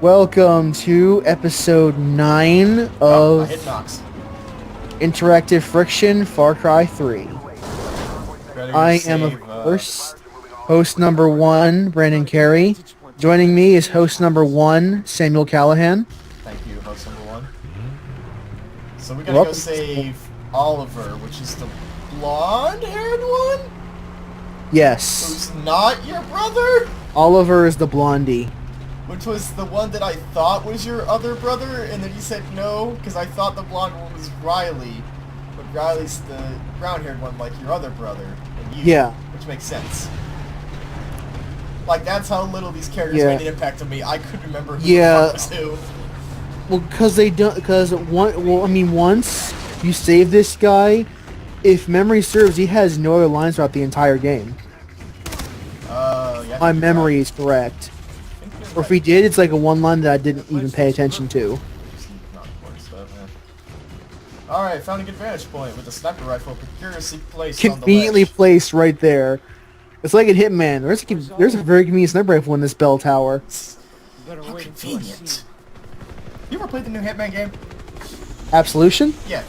Welcome to episode 9 Oh, I hit of Knox. Interactive Friction Far Cry 3. Better I am, of save, course, host number 1, Brandon Carey. Joining me is host number 1, Samuel Callahan. Thank you, host number 1. So we You're gotta go welcome. save Oliver, which is the blonde-haired one? Yes, Who's not your brother? Oliver is the blondie. Which was the one that I thought was your other brother, and then you said no, because I thought the blonde one was Riley. But Riley's the brown-haired one, like your other brother, and you. Yeah. Which makes sense. Like, that's how little these characters Yeah. made an impact on me. I couldn't remember who Yeah. the fuck was who. Well, once you save this guy, if memory serves, he has no other lines throughout the entire game. Yeah. My memory is correct. Or if he did, it's like a one line that I didn't even pay attention to. Alright, found a good vantage point with a sniper rifle precariously placed Conveniently on the ledge. placed right there. It's like in Hitman. There's a very convenient sniper rifle in this bell tower. How convenient. You ever played the new Hitman game? Absolution? Yeah.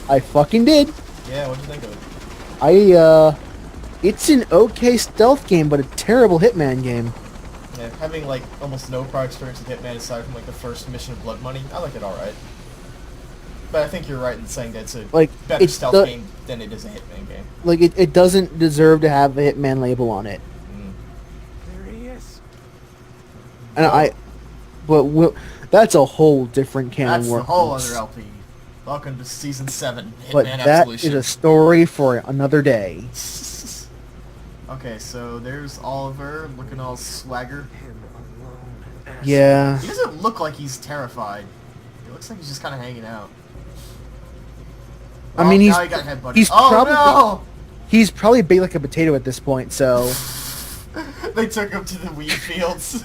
I fucking did. Yeah, what'd you think of it? It's an okay stealth game, but a terrible Hitman game. Yeah, having like almost no prior experience with Hitman aside from like the first mission of Blood Money, I like it alright. But I think you're right in saying that it's a better stealth game than it is a Hitman game. Like, it doesn't deserve to have a Hitman label on it. There he is. And that's a whole different can That's of the worms. whole other LP. Welcome to Season 7, Hitman But that Absolution. is a story for another day. Okay, so there's Oliver looking all swagger. Yeah. He doesn't look like he's terrified. It looks like he's just kind of hanging out. I mean, now he got headbutted. he's Oh probably he's probably baked like a potato at this point. So no! They took him to the weed fields.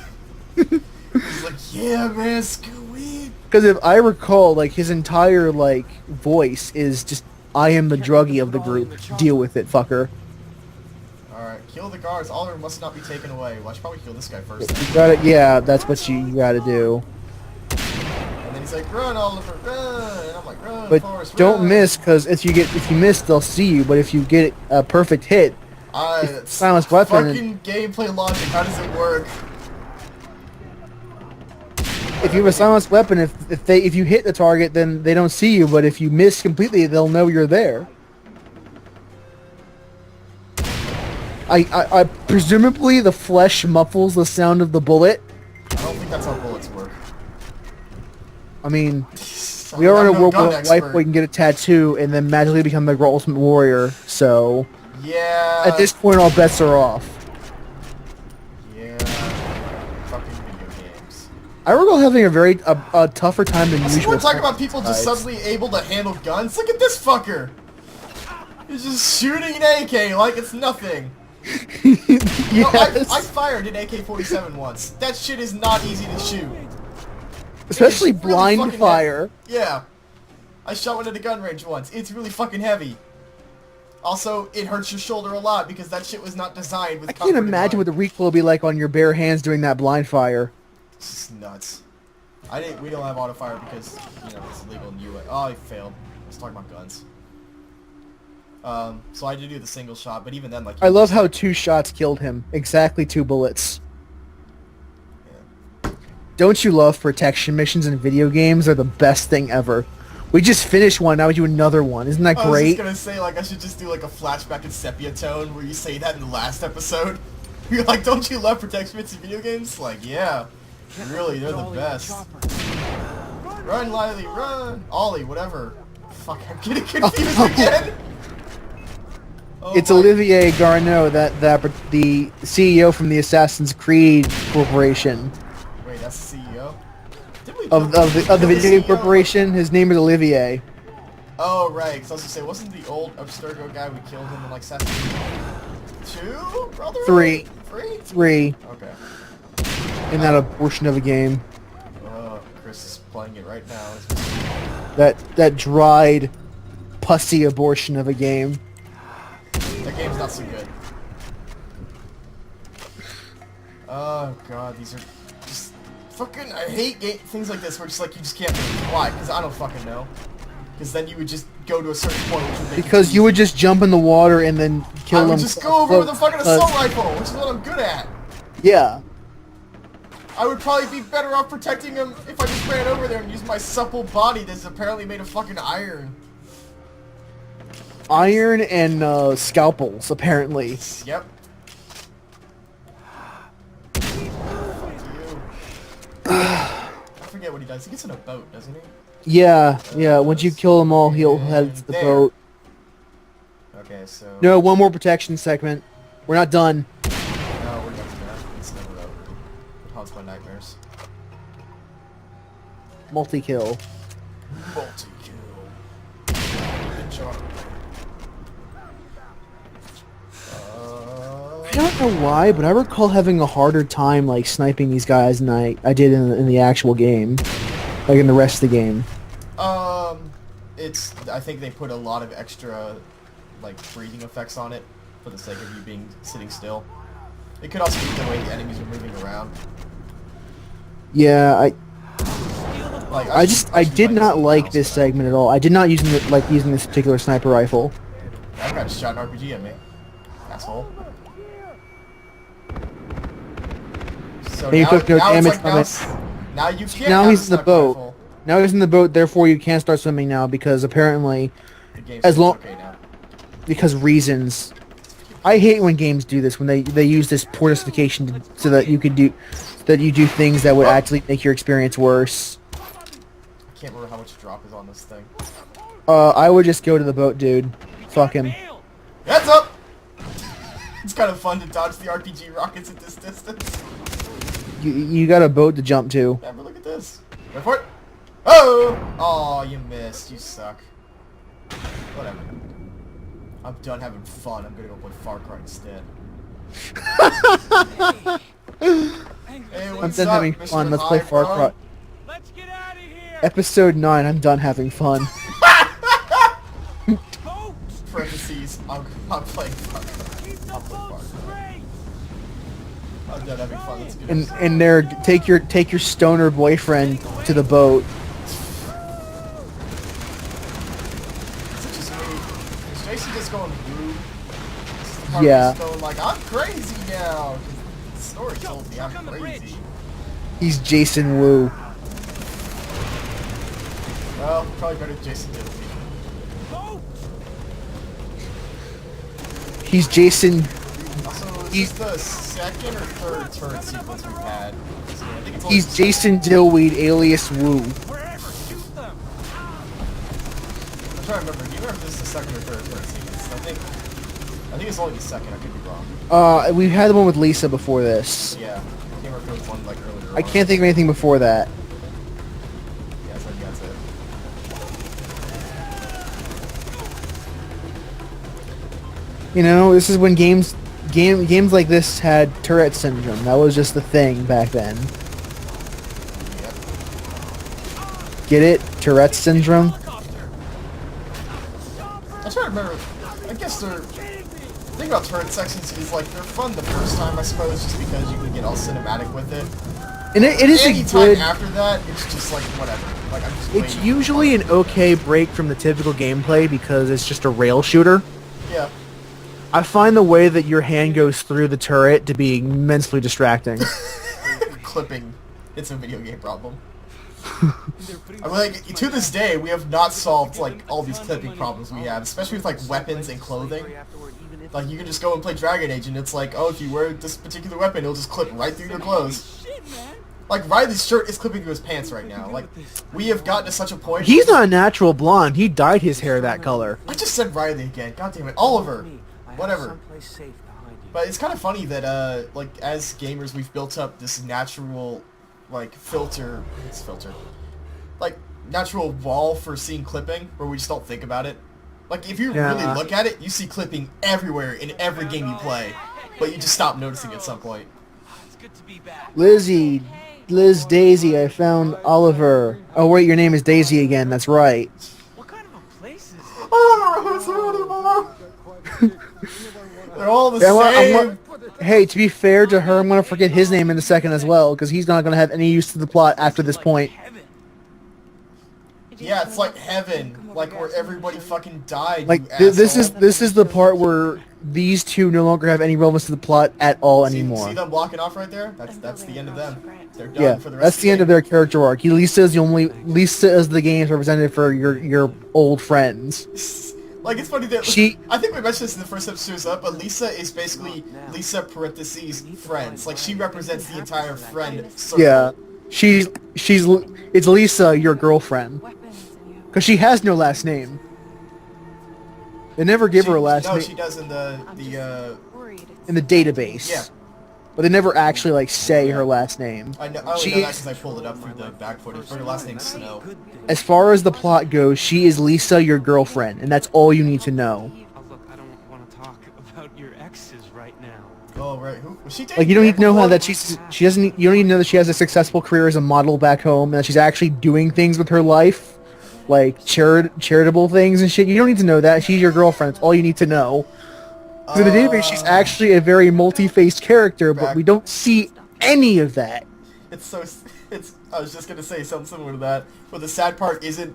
He's like, yeah, man, screw weed. because if I recall, like his entire like voice is just "I am the druggie of the group. Deal with it, fucker." Alright, kill the guards. Oliver must not be taken away. Well, I should probably kill this guy first. You gotta, yeah, that's what you gotta do. And then he's like, run, Oliver, run! And I'm like, run, But Forrest, don't run. miss, because if you miss, they'll see you. But if you get a perfect hit, silence weapon. Fucking gameplay logic. How does it work? If you have a silenced weapon, if you hit the target, then they don't see you. But if you miss completely, they'll know you're there. I presumably the flesh muffles the sound of the bullet. I don't think that's how bullets work. I mean, we are in a I'm no world gun where a white expert. boy can get a tattoo and then magically become the ultimate warrior. So Yeah. at this point, all bets are off. Yeah. Fucking video games. I recall having a tougher time than See, usual. we're talking about people just Sides. suddenly able to handle guns. Look at this fucker. He's just shooting an AK like it's nothing. No, Yes. I fired an AK-47 once. That shit is not easy to shoot. Especially It's really blind fucking fire. Yeah. I shot one at a gun range once. It's really fucking heavy. Also, it hurts your shoulder a lot because that shit was not designed with I can't imagine what the recoil will be like on your bare hands doing that blind fire. It's just nuts. We don't have auto fire because, you know, it's illegal in the US. Oh, I failed. Let's talk about guns. So I did do the single shot, but even then, like... I love how 2 shots killed him. Exactly 2 bullets. Yeah. Don't you love protection missions in video games? They're the best thing ever. We just finished one, now we do another one. Isn't that I was great? just gonna say, like, I should just do, like, a flashback in sepia tone where you say that in the last episode. You're like, don't you love protection missions in video games? Like, yeah. Really, they're the best. Run, Lily, run! Ollie, whatever. Fuck, I'm getting confused again! Oh It's my- Olivier Garneau, the CEO from the Assassin's Creed Corporation. Wait, that's the CEO? Didn't we Of kill the video game CEO? corporation, his name is Olivier. Oh, right, because I was gonna say, wasn't the old Abstergo guy we killed him in, like, Assassin's Creed 2, brother? 3. 3? 3. Okay. In that abortion of a game. Oh, Chris is playing it right now. That dried, pussy abortion of a game. That game's not so good. Oh god, these are just Fucking, I hate things like this where it's like you just can't move. Why? Because I don't fucking know. Because then you would just go to a certain point which would make Because you would just jump in the water and then kill them. I would just go over with a fucking assault rifle, which is what I'm good at. Yeah. I would probably be better off protecting him if I just ran over there and used my supple body that's apparently made of fucking iron. Iron and scalpels, apparently. Yep. I forget what he does. He gets in a boat, doesn't he? Yeah, yeah. Once you kill them all, he'll head to the boat. Okay, so... No, one more protection segment. We're not done. No, we're not done. It's never over. It haunts my nightmares. Multi-kill. Multi-kill. Good job. I don't know why, but I recall having a harder time like sniping these guys than I did in the actual game, like in the rest of the game. I think they put a lot of extra, like, breathing effects on it for the sake of you sitting still. It could also be the way the enemies are moving around. Yeah, Like, I did not like this segment at all. I did not using this particular sniper rifle. That guy just shot an RPG at me. Asshole. So And he took no damage it's from like it. now you can't Now have he's in the sniper boat. rifle. Now he's in the boat, therefore you can't start swimming now because apparently, The game's as long okay now. because reasons. I hate when games do this when they use this poor justification so that you do things that would actually make your experience worse. I can't remember how much drop is on this thing. I would just go to the boat, dude. Fuck him. Heads up! It's kind of fun to dodge the RPG rockets at this distance. You got a boat to jump to. Yeah, but look at this. Go for it. Oh! Oh, you missed. You suck. Whatever. I'm done having fun. I'm gonna go play Far Cry instead. Hey, I'm what's done up, having Mr. fun. Let's play Far Cry. Let's get out of here. Episode 9. I'm done having fun. Parentheses. I'm playing Far Cry. Keep the I'll play boat Far Cry. straight. I'm done having fun. Let's get it. And there, take your stoner boyfriend to the boat. Is it just me? Is Jason just going woo? This is the part Yeah. where he's going like, I'm crazy now. The story told me I'm crazy. He's Jason Wu. Well, probably better Jason did me. Boat. He's Jason. Also, is He's- this the second or third turret sequence we've had? I think it's only He's the Jason Dillweed, alias Wu. Wherever. Shoot them. I'm trying to remember. Do you remember if this is the second or third turret sequence? I think it's only the second. I could be wrong. We had the one with Lisa before this. Yeah. I can't remember if it was one like earlier. I can't think of anything before that. Yeah, I think that's it. You know, this is when games like this had Tourette syndrome. That was just the thing back then. Yep. Get it? Tourette syndrome? I'm trying to remember. I guess the thing about turret sections is like they're fun the first time, I suppose, just because you can get all cinematic with it. And it is Any a time good. after that, it's just like whatever. Like I'm just It's waiting. usually an okay break from the typical gameplay because it's just a rail shooter. Yeah. I find the way that your hand goes through the turret to be immensely distracting. Clipping. It's a video game problem. I'm like, to this day, we have not solved like all these clipping problems we have, especially with like weapons and clothing. Like you can just go and play Dragon Age, and it's like, oh, if you wear this particular weapon, it'll just clip right through your clothes. Like Riley's shirt is clipping through his pants right now. Like we have gotten to such a point. He's not a natural blonde. He dyed his hair that color. I just said Riley again. God damn it, Oliver. Whatever. But it's kind of funny that like as gamers, we've built up this natural like filter. Like natural wall for seeing clipping, where we just don't think about it. Like if you really look at it, you see clipping everywhere in every game you play, but you just stop noticing at some point. It's good to be back. Liz Daisy, I found Oliver. Oh wait, your name is Daisy again, that's right. What kind of a place is it? I don't remember who's there anymore. They're all the Yeah, same. Hey, to be fair to her, I'm gonna forget his name in a second as well, because he's not gonna have any use to the plot after this point. Yeah, it's like heaven, like where everybody fucking died. Like you this asshole. is the part where these two no longer have any relevance to the plot at all anymore. See them blocking off right there? That's the end of them. They're done Yeah, for the rest that's of the end of their character arc. Lisa is the game's representative for your old friends. Like, it's funny that She- I think we mentioned this in the first episode, but Lisa is basically Lisa parentheses friends. Like, she represents the entire friend circle. Yeah, it's Lisa, your girlfriend, because she has no last name. They never give her a last No, name she does in the in the database. Yeah. But they never actually like say her last name. I only know that She because I pulled it up through the back footage. But her last name's Snow. As far as the plot goes, she is Lisa, your girlfriend, and that's all you need to know. Oh, look, I don't want to talk about your exes right now. Oh right, who was she dating? Like you don't need to know how before? that she doesn't. You don't need to know that she has a successful career as a model back home, and that she's actually doing things with her life, like charitable things and shit. You don't need to know that. She's your girlfriend. It's all you need to know. 'Cause in the database, she's actually a very multi-faced character, but we don't see any of that. It's I was just gonna say something similar to that. But the sad part isn't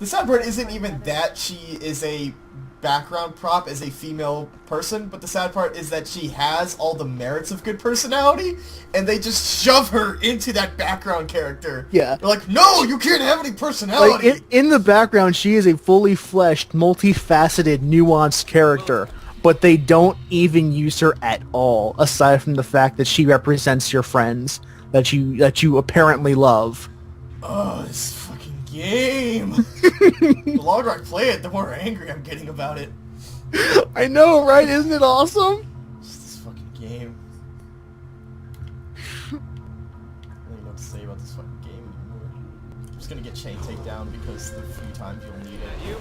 even that she is a background prop as a female person, but the sad part is that she has all the merits of good personality, and they just shove her into that background character. Yeah. They're like, no, you can't have any personality. Like in the background, she is a fully fleshed, multifaceted, nuanced character, but they don't even use her at all, aside from the fact that she represents your friends that you apparently love. Oh, this fucking game. The longer I play it, the more angry I'm getting about it. I know, right? Isn't it awesome? Just this fucking game. I don't even know what to say about this fucking game anymore. I'm just gonna get chain takedown because the few times you'll need it.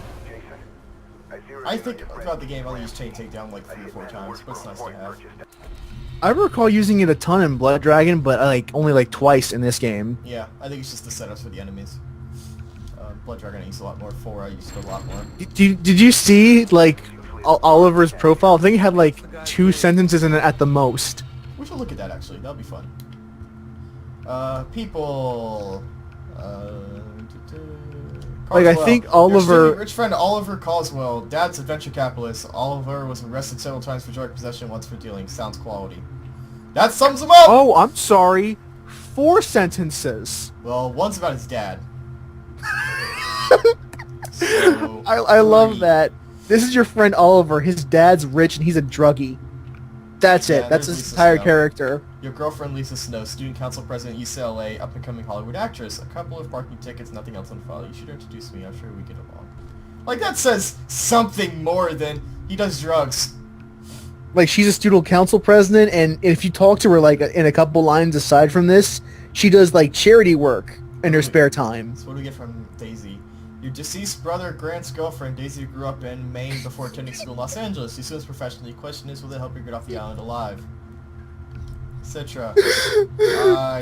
I think throughout the game I'll use chain takedown like 3 or 4 times, but it's nice to have. I recall using it a ton in Blood Dragon, but only like twice in this game. Yeah, I think it's just the setups for the enemies. Blood Dragon I used a lot more, 4 I used a lot more. Did you see like Oliver's profile? I think he had like 2 sentences in it at the most. We should look at that actually, that'll be fun. People... Like, I think Oliver... Your rich friend Oliver Caldwell, dad's a venture capitalist. Oliver was arrested several times for drug possession, once for dealing. Sounds quality. That sums him up! Oh, I'm sorry. 4 sentences. Well, one's about his dad. So, I love 3. that. This is your friend Oliver. His dad's rich and he's a druggie. That's Yeah, it. That's there's his Lisa entire Snow. character. Your girlfriend Lisa Snow, student council president UCLA, up-and-coming Hollywood actress. A couple of parking tickets, nothing else on file. You should introduce me. I'm sure we get along. Like, that says something more than he does drugs. Like, she's a student council president, and if you talk to her, like, in a couple lines aside from this, she does, like, charity work in her spare time. So what do we get from Daisy? Your deceased brother Grant's girlfriend, Daisy, grew up in Maine before attending school in Los Angeles. She swims professionally. Question is, will it help her get off the island alive? Etc.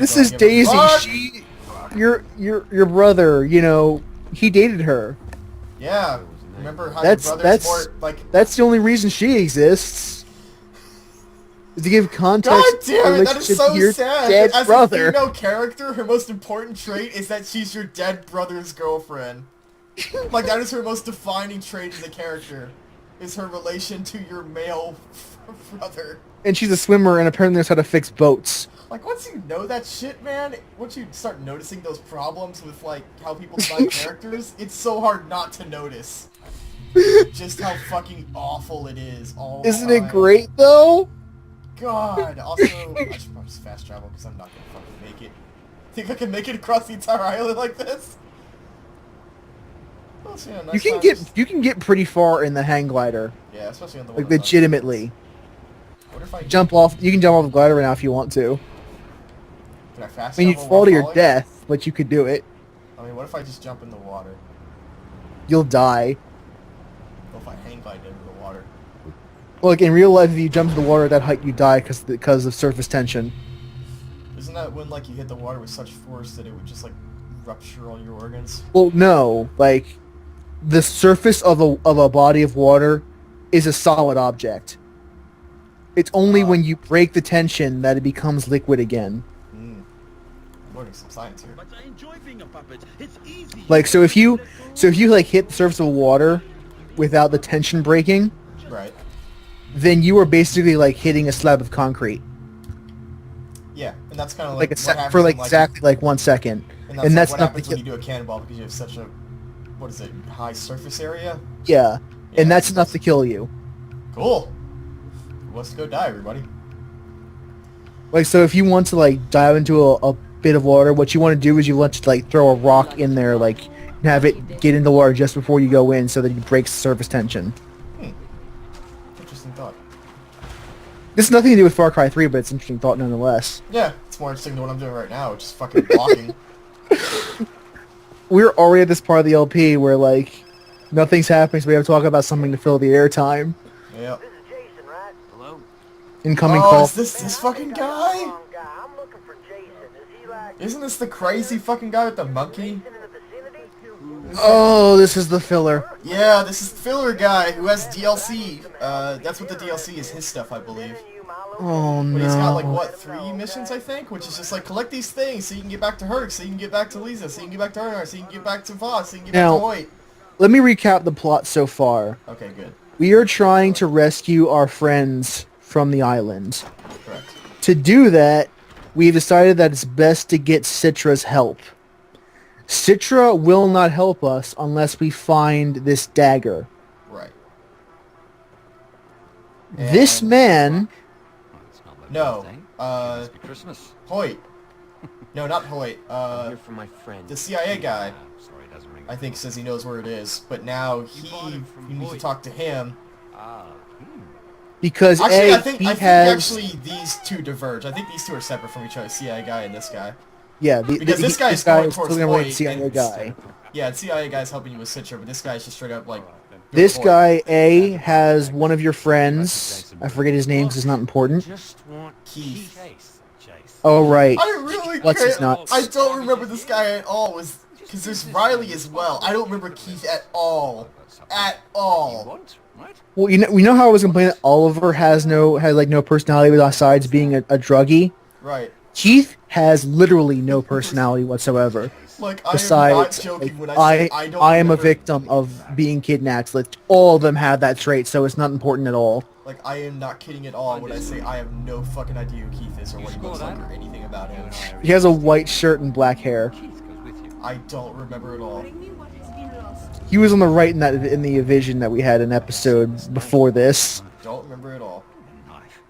This is Daisy. Your brother, you know, he dated her. Yeah. Remember how That's your brother's more, like... that's the only reason she exists. Is to give context God damn it, that relationship is so to your sad. dead As brother. a female character, her most important trait is that she's your dead brother's girlfriend. Like, that is her most defining trait as a character. Is her relation to your male brother. And she's a swimmer and apparently knows how to fix boats. Like, once you know that shit, man, once you start noticing those problems with, like, how people design characters, it's so hard not to notice. Just how fucking awful it is all the Isn't it time. great, though? God, also, I should probably just fast travel because I'm not gonna fucking make it. Think I can make it across the entire island like this? Well, so, yeah, nice You can get pretty far in the hang glider. Yeah, especially on the Like, one legitimately. What if I Jump off. You can jump off the glider right now if you want to. Can I fast I mean, you'd travel fall to while your falling? death, but you could do it. I mean, what if I just jump in the water? You'll die. What if I hang glide into the water? Well, like, in real life, if you jump to the water at that height, you die because of surface tension. Isn't that when, like, you hit the water with such force that it would just, like, rupture all your organs? Well, no. Like, the surface of a body of water is a solid object. It's only when you break the tension that it becomes liquid again. I'm learning some science here. But I enjoy being a puppet. It's easy. Like, so if you like hit the surface of water without the tension breaking, Right. then you are basically like hitting a slab of concrete. Yeah, and that's kind of Like like, a what happens for like when, exactly like 1 second. And And that's that's what not happens the when you do a cannonball because you have such a, what is it, high surface area? yeah. Yeah, And that's enough to kill you. Cool. Who wants to go die, everybody? Like, so if you want to like dive into a bit of water, what you want to do is you want to like throw a rock in there, like and have it get in the water just before you go in, so that it breaks surface tension. Interesting thought. This has nothing to do with Far Cry 3, but it's an interesting thought nonetheless. Yeah, it's more interesting than what I'm doing right now, which is fucking blocking. We're already at this part of the LP where like nothing's happening, so we have to talk about something to fill the airtime. Yep. This is Jason, right? Hello? Incoming Oh, call. is this fucking guy? Wrong guy. I'm looking for Jason. Is he like Isn't this the crazy fucking guy with the monkey? in the vicinity? Oh, this is the filler. Yeah, this is the filler guy who has DLC. That's what the DLC is, his stuff, I believe. Oh But he's got, no. like, what, 3 missions, I think? Which is just, like, collect these things so you can get back to Herc, so you can get back to Lisa, so you can get back to Ernar, so you can get back to Voss, so you can get back Now- to Hoyt. Let me recap the plot so far. Okay, good. We are trying to rescue our friends from the island. Correct. To do that, we've decided that it's best to get Citra's help. Citra will not help us unless we find this dagger. Right. This And- man, Well, it's not my No, birthday. uh, Must be Christmas. Hoyt. No, not Hoyt. Here for my friend. The CIA guy, Sorry, it doesn't ring. I think, says he knows where it is, but now you need to talk to him. because Actually, A, I think he has... actually these two diverge. I think these two are separate from each other, CIA guy and this guy. Yeah, Because this guy is going towards totally related to Hoyt, CIA and guy. Yeah, the CIA guy's helping you with Citra, but this guy's just straight up like... This Hoyt. guy, A, has one of your friends. I forget his name because it's not important. Just want Keith. Chase. Oh, right. I really What's his can't... nuts? I don't remember this guy at all. Because there's Riley as well. I don't remember Keith at all. At all. Want, right? Well, we know how I was complaining that Oliver has no personality besides being a druggie. Right. Keith has literally no personality whatsoever. Like, I am not Besides, joking when I I say I don't am a remember- victim of being kidnapped. Like, all of them have that trait, so it's not important at all. Like, I am not kidding at all when I say I have no fucking idea who Keith is or what he score looks like that? or anything about him. He has a white shirt and black hair. Keith goes with you. I don't remember at all. He was on the right in the vision that we had an episode before this. Don't remember at all. Knife.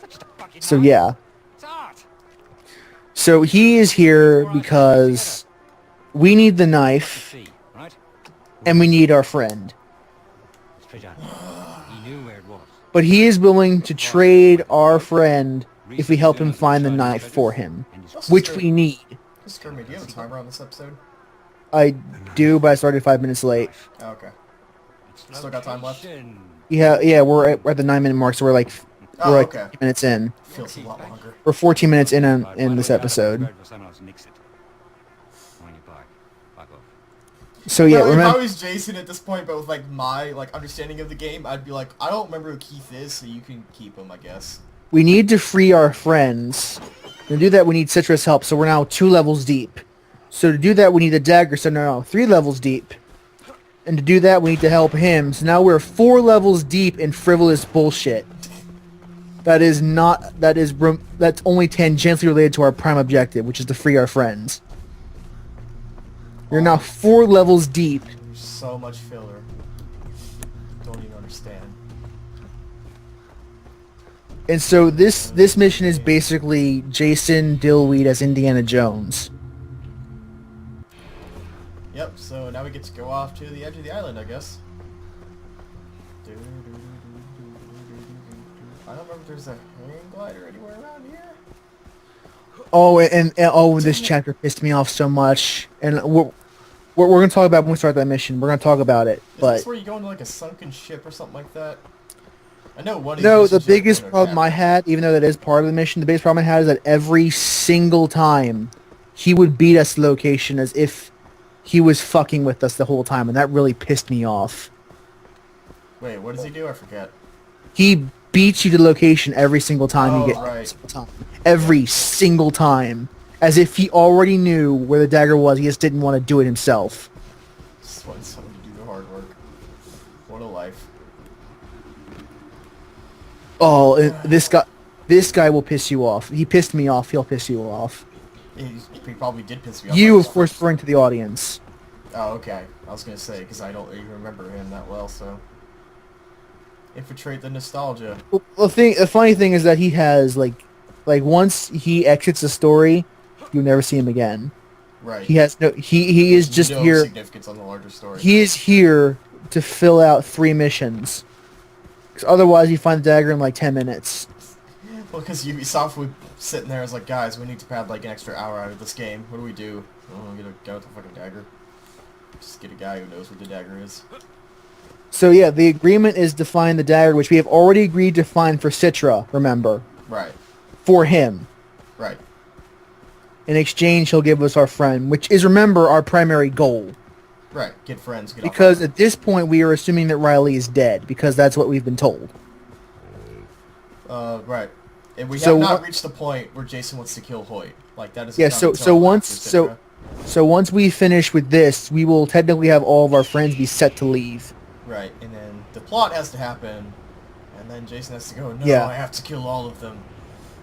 That's just a fucking So knife. yeah. It's art. So he is here because we need the knife See, right? and we need our friend. Straight on. He knew where it was. But he is willing to trade our friend if we help him find the knife for him, which we need. Just Kermit, do you have a timer on this episode? I do, but I started 5 minutes late. Oh, okay. Still got time left? Location. Yeah, we're at the 9-minute mark, so we're like Oh, okay. 10 minutes in. Feels a lot longer. We're 14 minutes in Right, in why this don't we have episode. it for someone else nix it? When you back off. So yeah, If I remember. was Jason at this point, but with like my understanding of the game, I'd be like, I don't remember who Keith is, so you can keep him, I guess. We need to free our friends. To do that, we need Citra's help, so we're now 2 levels deep. So to do that, we need a dagger, so now 3 levels deep. And to do that, we need to help him, so now we're 4 levels deep in frivolous bullshit. That's only tangentially related to our prime objective, which is to free our friends. You're now 4 levels deep. There's so much filler. Don't even understand. And so this mission is basically Jason Dillweed as Indiana Jones. Yep, so now we get to go off to the edge of the island, I guess. I don't remember if there's a hang glider anywhere around here. Oh, and this chapter pissed me off so much. And we're going to talk about when we start that mission. We're going to talk about it. Is But this where you go into like a sunken ship or something like that? I know one of no, these the missions you have to biggest go to a problem I cabin. had, even though that is part of the mission, the biggest problem I had is that every single time he would beat us to location as if he was fucking with us the whole time, and that really pissed me off. Wait, what does he do? I forget. He beats you to the location every single time you get right. every single time. Every single time. As if he already knew where the dagger was, he just didn't want to do it himself. Just want someone to do the hard work. What a life. Oh, this guy will piss you off. He pissed me off. He'll piss you off. He probably did piss me off. You, of course, referring to the audience. Oh, okay. I was gonna say, because I don't even remember him that well, so... Infiltrate the nostalgia. Well, the funny thing is that he has, like once he exits the story, you'll never see him again. Right. He has no... He is just no here... significance on the larger story. He is here to fill out 3 missions. Because otherwise, you find the dagger in, like, 10 minutes. Well, because Ubisoft would sit in there as like, guys, we need to pad like an extra hour out of this game. What do we do? Oh, get a guy with a fucking dagger. Just get a guy who knows what the dagger is. So yeah, the agreement is to find the dagger, which we have already agreed to find for Citra, remember? Right. For him. Right. In exchange, he'll give us our friend, which is, remember, our primary goal. Right. Get friends. Get Because at this point, we are assuming that Riley is dead, because that's what we've been told. Right. And we So have not what- reached the point where Jason wants to kill Hoyt. Like, that is... Yeah, not so until once after Citra. so once we finish with this, we will technically have all of our friends be set to leave. Right, and then the plot has to happen, and then Jason has to go, no, Yeah. I have to kill all of them,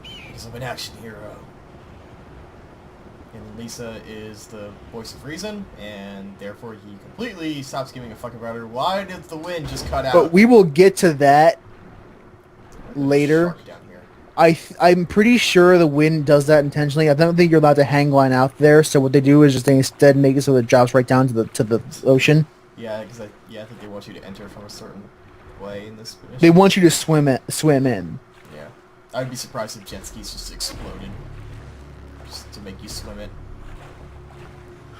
because I'm an action hero. And Lisa is the voice of reason, and therefore he completely stops giving a fuck about her. Why did the wind just cut out? But we will get to that later. Shark down here. I'm pretty sure the wind does that intentionally. I don't think you're allowed to hang line out there, so what they do is just they instead make it so it drops right down to the ocean. Yeah, because I think they want you to enter from a certain way in this mission. They want you to swim in. Yeah. I'd be surprised if jet skis just exploded. Just to make you swim it.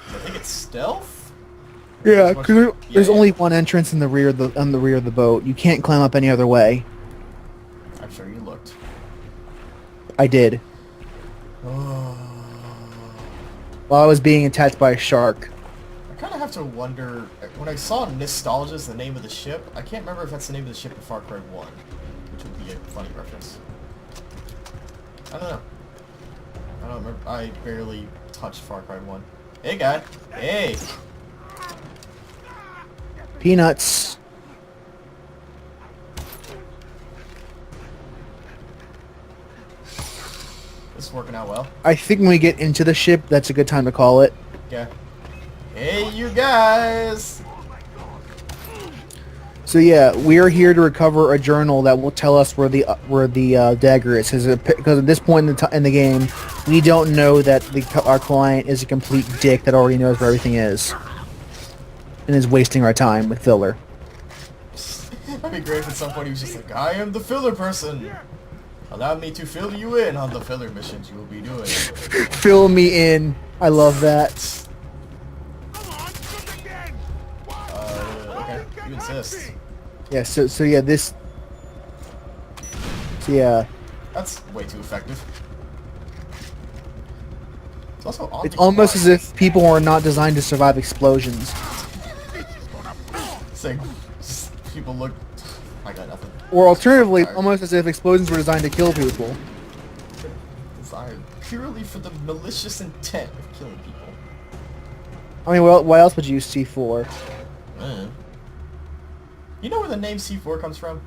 I think it's stealth? Yeah, There's because there's yeah. only one entrance in the rear of the boat. You can't climb up any other way. I'm sure you looked. I did. Oh. While I was being attacked by a shark. I kind of have to wonder, when I saw Nostalgia as the name of the ship, I can't remember if that's the name of the ship in Far Cry 1, which would be a funny reference. I don't know. I don't remember. I barely touched Far Cry 1. Hey, guy. Hey. Peanuts. This is working out well. I think when we get into the ship, that's a good time to call it. Okay. Hey, you guys! So yeah, we are here to recover a journal that will tell us where the dagger is. Because at this point in the game, we don't know that our client is a complete dick that already knows where everything is, and is wasting our time with filler. That'd be great if at some point he was just like, I am the filler person! Allow me to fill you in on the filler missions you will be doing. Fill me in. I love that. Okay, you insist. Yeah. So yeah, this. So yeah, That's way too effective. It's also oddly it's almost quiet. as if people are not designed to survive explosions. It's like, just people look... I got nothing. Or alternatively, Sorry. almost as if explosions were designed to kill people. Designed purely for the malicious intent of killing people. I mean, well, what else would you use C4? You know where the name C4 comes from?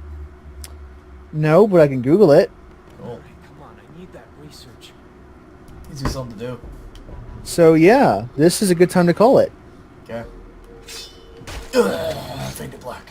No, but I can Google it. Cool. Come on, I need that research. Gives you something to do. So yeah, this is a good time to call it. Okay. Ugh, fade to black.